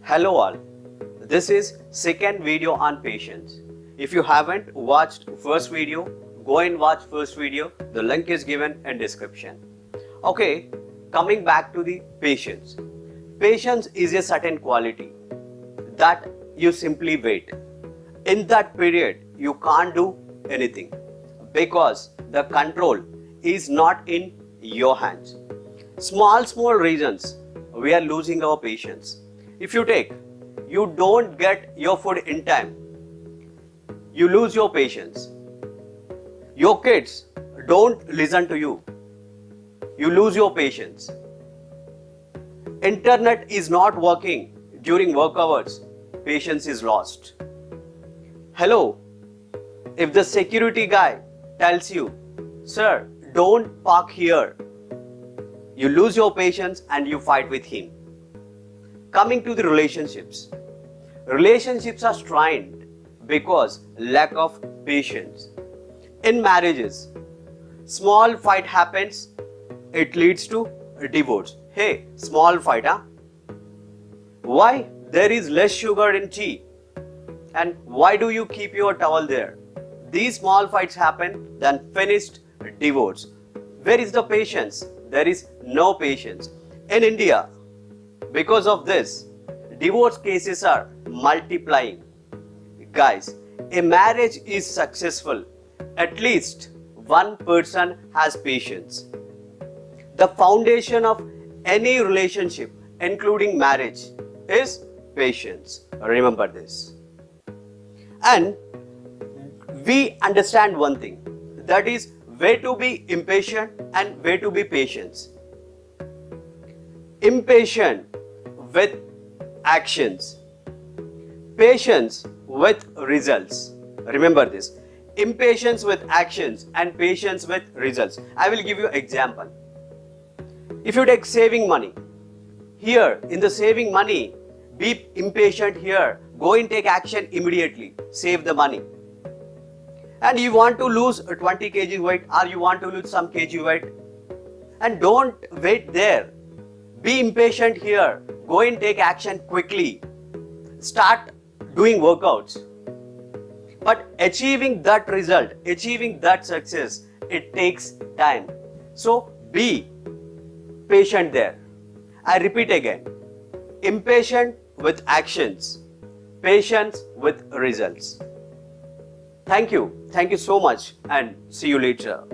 Hello all, this is second video on patience. If you haven't watched first video, go and watch first video. The link is given in description. Okay, coming back to the patience. Patience is a certain quality that you simply wait. In that period, you can't do anything because the control is not in your hands. Small reasons we are losing our patience. If you take, you don't get your food in time, you lose your patience. Your kids don't listen to you, you lose your patience. Internet is not working during work hours, patience is lost. Hello, if the security guy tells you, sir, don't park here, you lose your patience and you fight with him. Coming to the relationships. Relationships are strained because lack of patience. In marriages, small fight happens, it leads to divorce. Hey, small fight, huh? Why? There is less sugar in tea. And why do you keep your towel there? These small fights happen, then finished divorce. Where is the patience? There is no patience. In India, because of this, divorce cases are multiplying. Guys, a marriage is successful. At least one person has patience. The foundation of any relationship, including marriage, is patience. Remember this. And we understand one thing, that is way to be impatient and way to be patient. Impatient with actions, patience with results. Remember this. Impatience with actions and patience with results. I will give you an example. If you take saving money, here in the saving money, be impatient here. Go and take action immediately. Save the money. And you want to lose 20 kg weight or you want to lose some kg weight. And don't wait there. Be impatient here. Go and take action quickly. Start doing workouts. But achieving that result, achieving that success, it takes time. So be patient there. I repeat again. Impatient with actions. Patience with results. Thank you. Thank you so much and see you later.